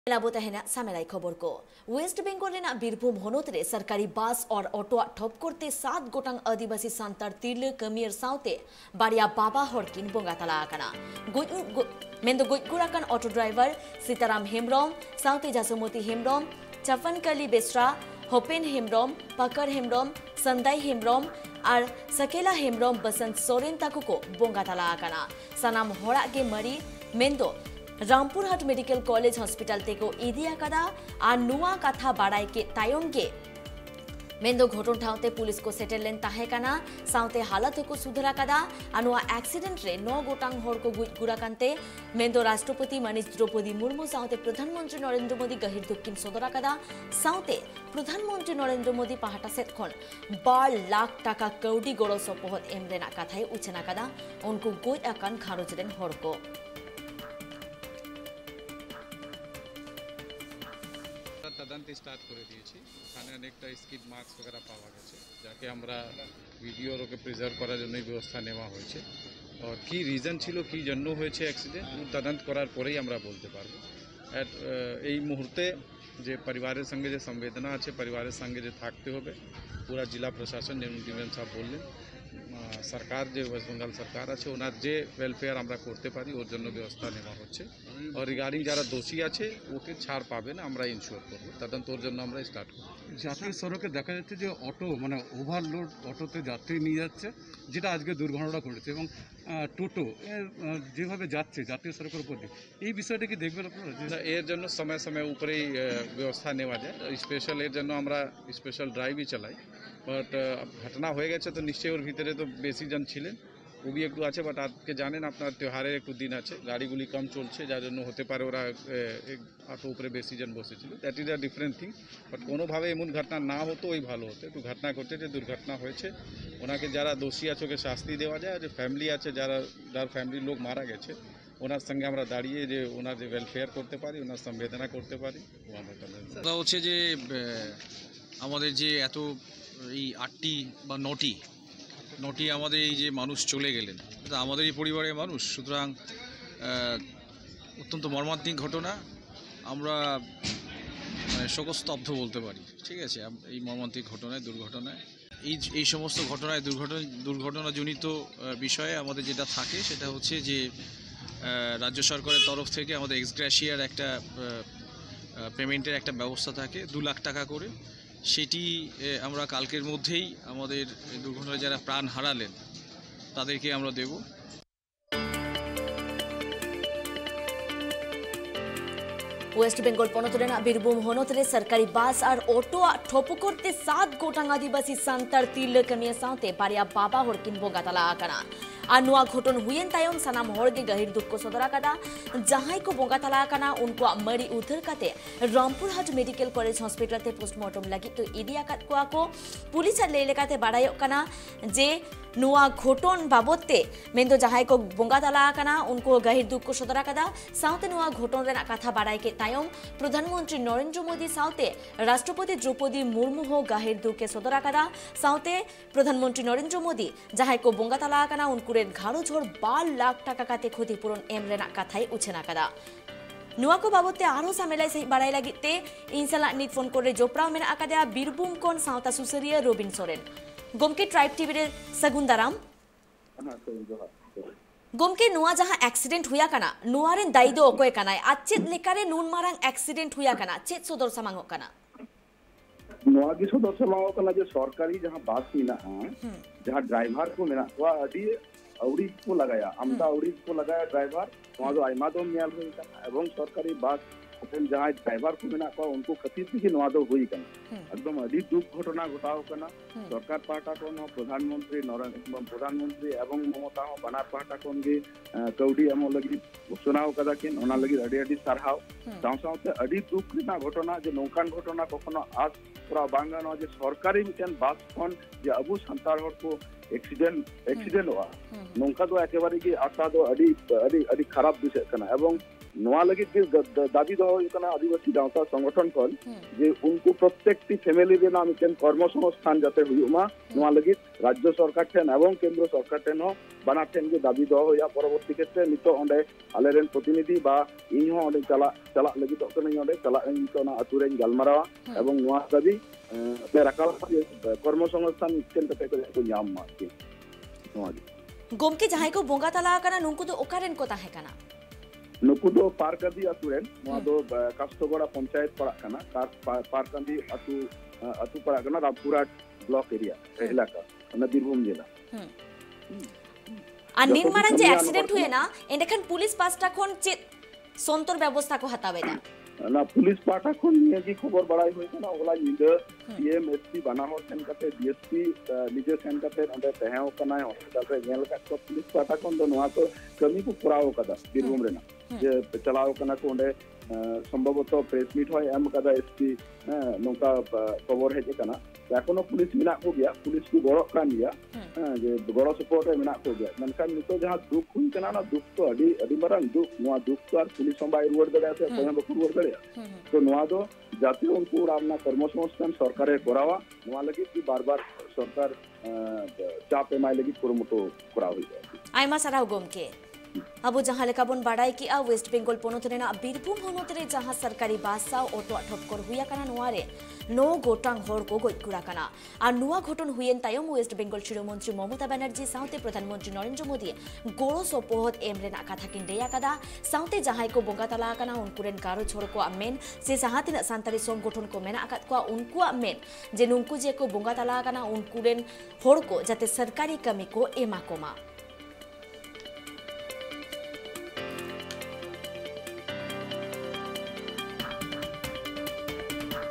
सामेलाई खबर को वेस्ट बेंगल बीरभूम हनोत रे सरकारी बस और ऑटो ठप करते 7 गोटांग आदिवासी सान्तार तिरले कमियर साउते बारिया बाबा हरकिन बोंगा तला आकाना मेंदो गोइकुराकान ऑटो ड्राइवर सीताराम हेम्ब्रम साउते जासुमती हेम्ब्रम चफनकली बेस्रा होपेन हेम्ब्रम पकर हेम्ब्रम संदाई हेम्ब्रम और सकेला हेम्ब्रम बसंत सोरेन ताकुको बोंगा तला आकाना सनाम होड़ा के मरी मेंदो रामपुरहाट मेडिकल कॉलेज हॉस्पिटल तेको इदिया कदा आ नुआ कथा बाड़ाई के तायम गे मेंदो घटन ठावते पुलिस को सेटल लेन ताहे काना साउते हालत को सुधरा कदा आ नुआ एक्सीडेंट रे 9 गोटांग हर को गुड़ा कांते मेंदो राष्ट्रपति मानिस द्रौपदी मुर्मू साउते प्रधानमंत्री नरेंद्र मोदी गहिर दुखिन सदरा कदा साउते प्रधानमंत्री नरेंद्र मोदी पाहाटा सेट खन 12 लाख टाका कौडी गड़ो सपोहत एम रेना कथाय उछना कदा उनको गोय आकान खारोज रेन हर को তদন্ত স্টার্ট করে দিয়েছি। ওখানে অনেকটা স্কিড মার্কস वगैरह পাওয়া গেছে, যাকে আমরা ভিডিওকে প্রিজার্ভ করার জন্য ব্যবস্থা নেওয়া হয়েছে। আর কি রিজন ছিল, কি জন্য হয়েছে অ্যাক্সিডেন্ট, তদন্ত করার পরেই আমরা বলতে পারবো। এই মুহূর্তে যে পরিবারের সঙ্গে যে সংবেদনা আছে, পরিবারের সঙ্গে যে থাকতে হবে, পুরা জেলা প্রশাসন যেমন সাহেব বললেন, सरकार जो वेस्ट बेंगल सरकार আছে ওনার যে ওয়েলফেয়ার আমরা করতে পারি ওর জন্য ব্যবস্থা নেওয়া হচ্ছে। আর রিগার্ডিং যারা দোষী আছে ওকে ছাড় পাবে না, আমরা ইনশিওর করব, তদন্ত ওর জন্য আমরা স্টার্ট করব। জাতীয় সড়কে দেখা যাচ্ছে যে অটো ওভারলোড অটোতে যাত্রী নিয়ে যাচ্ছে, যেটা আজকে দুর্ঘটনা ঘটেছে, এবং টোটো যেভাবে যাচ্ছে জাতীয় সড়কের উপর দিয়ে, এই বিষয়টা কি দেখবেন আপনারা? এর জন্য সময় সময় উপরেই ব্যবস্থা নেওয়া যায়। স্পেশাল এর জন্য আমরা স্পেশাল ড্রাইভই চালাই। বাট ঘটনা হয়ে গেছে তো নিশ্চয়ই ওর ভিতরে তো বেশি জন ছিলেন, ওবি একটু আছে। বাট আজকে জানেন আপনার त्योहाরের একটু দিন আছে, গাড়িগুলি কম চলছে, যার জন্য হতে পারে ওরা অটো উপরে বেশি জন বসেছিল। That is a different thing. But কোনোভাবে এমন ঘটনা না হতো ওই ভালো হতো। একটু ঘটনা ঘটে, যে দুর্ঘটনা হয়েছে, ওনাকে যারা দোষী আছে ওকে শাস্তি দেওয়া যায়। আর যে ফ্যামিলি আছে, যার ফ্যামিলির লোক মারা গেছে, ওনার সঙ্গে আমরা দাঁড়িয়ে যে ওনার যে ওয়েলফেয়ার করতে পারি, ওনার সংবেদনা করতে পারি, ও আমরা হচ্ছে যে আমাদের যে এত এই 8টি বা 9টি আমাদের এই যে মানুষ চলে গেলেন, এটা আমাদেরই পরিবারের মানুষ। সুতরাং অত্যন্ত মর্মান্তিক ঘটনা, আমরা শোকস্তব্ধ বলতে পারি। ঠিক আছে, এই মর্মান্তিক দুর্ঘটনায় এই সমস্ত দুর্ঘটনাজনিত বিষয়ে আমাদের যেটা থাকে সেটা হচ্ছে যে রাজ্য সরকারের তরফ থেকে আমাদের এক্সগ্রেশিয়ার একটা পেমেন্টের একটা ব্যবস্থা থাকে, 2 লাখ টাকা করে। সেটি আমরা কালকের মধ্যেই আমাদের দুর্ঘটনায় যারা প্রাণ হারালেন তাদেরকে আমরা দেব। वेस्ट बेंगल पनतरेना बीरभूम हनोतरे सरकारी बस और ऑटो ठोपो करते 7 गोटांग आदिवासी सान्तार तिरले कमिया साउते बारिया बाबा हरकिन बोंगा तला आकाना आ नुआ घटन हुयेन तायम सनाम हरगे गहिर दुख सदरा कदा जहां को बोंगा तला आकाना उनको मरी उधर काते रामपुरहाट मेडिकल कॉलेज हॉस्पिटल ते पोस्टमार्टम लगी तो इदिया कात को पुलिस ले लेकाते बाड़ायो काना जे नुआ घटन बाबते मेंदो जहां को बोंगा तला आकाना उनको गहिर दुख सदरा कदा साउते नुआ घटन रेना कथा बाड़ाई के तायम प्रधानमंत्री नरेंद्र मोदी साउते राष्ट्रपति द्रौपदी मुर्मू हो गाहिर दुखे सदरा कदा साउते प्रधानमंत्री नरेंद्र मोदी जहां को बोंगा तला आकाना उनको घाड़ो झोर 12 लाख टाका काते क्षतिपूरण एम रेना कथाई उछना कदा नुआ को बाबते आरो सामेलाई सही बाड़ाई लगिते इनसाला निट फोन करे जोपराव मेना आकादे बीरभूम कोन साउता सुसरिया रोबिन सोरेन गोमके ट्राइब टीवी रे सगुंदाराम गोमके नुआ जहां एक्सीडेंट हुआ कना नुआ रेन दाई दो ओकोय कना आचेत लेकारे नुन मारांग एक्सीडेंट हुआ कना चेत सदर सामांगो कना नुआ की सदर सामांगो कना जे सरकारी जहां बास मिना जहां ड्राइवर को मिना वा अडी औड़ी को लगाया आमदा औड़ी को लगाया ड्राइवर वहां जो आइमा दो मियाल हुई कना एवं सरकारी बास जहां ड्राइवर को मिना को उनको खतीर की नुआ दो हुई कना एकदम अडी दुख घटना घटाव कना सरकार पाटा को प्रधानमंत्री एवं ममता बनार पाटा को कौड़ी एम लगी घोषणा कदा किन ओना लगी अडी अडी सारहाव साव सावते अडी दुख ना घटना जे नौकान घटना कखनो आज पूरा बांगानो जे सरकारी मिटेन बास कोन जे अबु संतार हर को एक्सीडेंट हुआ नौका दो एकेबारे की आशा दो अडी खराब विषय कना एवं नोआ लगी दाबी दो आदिवासी गाँवता संगठन खन जे उनको प्रत्येक फैमिली रे नाम कर्मसंस्थान जाते हुई नोआ लगी राज्य सरकार ठेन एवं केंद्र सरकार ठेन हो बाना ठेन के दाबी दो हो या परवर्ती क्षेत्र नितो ओंडे आलेरेन प्रतिनिधि बा इन हो ओंडे चला लगी तो कने ओंडे चला इन तो ना अतुरेन गलमारावा एवं नुआ दाबी पे राकाल कर्मसंस्थान इस्केन कते को ᱧᱟᱢ मा के नुआ गोमके जहां को बोंगा तला कना नुंकु दो ओकारेन को ताहे कना नुकु दो पारकांदी अतुरेन नुआ दो कास्टोगोड़ा पंचायत पड़ा कना पारकांदी अतु पड़ा कना रामपुरा ब्लॉक एरिया इलाका ना बीरभूम जिला निन मारंग जे एक्सीडेंट हुए ना एंडेखान पुलिस पास्टा खन चे संतर व्यवस्था को हतावेदा ना पुलिस पाटा खन निये की खबर बड़ाई होई ना ओला निंदा सीएम एसपी बना हो सेन कते डीएसपी निजे सेन कते अंदर तहेव कना हॉस्पिटल रे नेल का तो पुलिस पाटा खन दो नवा तो कमी को पुराव कदा बीरभूम रेना जे चलाव कना को ओंडे संभवतः प्रेस मीट होय एम कदा एसपी नोका खबर हेजे कना एखोनो पुलिस मिना को गया पुलिस को गड़ो कान गया जे गड़ो सपोर्ट रे मिना को गया मनखान नितो जहां दुख हुई कना ना दुख तो अडी मारंग दुख नवा दुख तो आर पुलिस संबाई रुवर दड़े से कोन बको रुवर दड़े तो नवा दो जाति उनको रामना कर्मसंस्थान सरकारे करावा नवा लगी कि बार-बार सरकार चाप एमाय लगी कुरमुटो करा हुई आइमा साराव गोमके अब जहां लेका बन बाड़ाई कि वेस्ट बेंगल पोनोत रेना बीरभूम होनोत रे जहां सरकारी बास सा ऑटो ठपकर हुया कना नोआरे नो गोटांग हर को गयकुरा कना आ नुआ घटन हुयेन तायम वेस्ट बेंगल शिरोमंत्री ममता बनर्जी साउते प्रधानमंत्री नरेंद्र मोदी गोड़ो सपोहत एम रेना कथा किन देया कदा साउते जहां को बोंगा तला कना उनकुरेन गारो छोड़ को आमेन से जहां तिना सांतारी संगठन को मेना अकात को उनको आमेन जे नुंकु जे को बोंगा तला कना उनकुरेन हर को जाते सरकारी कमी को एमा कोमा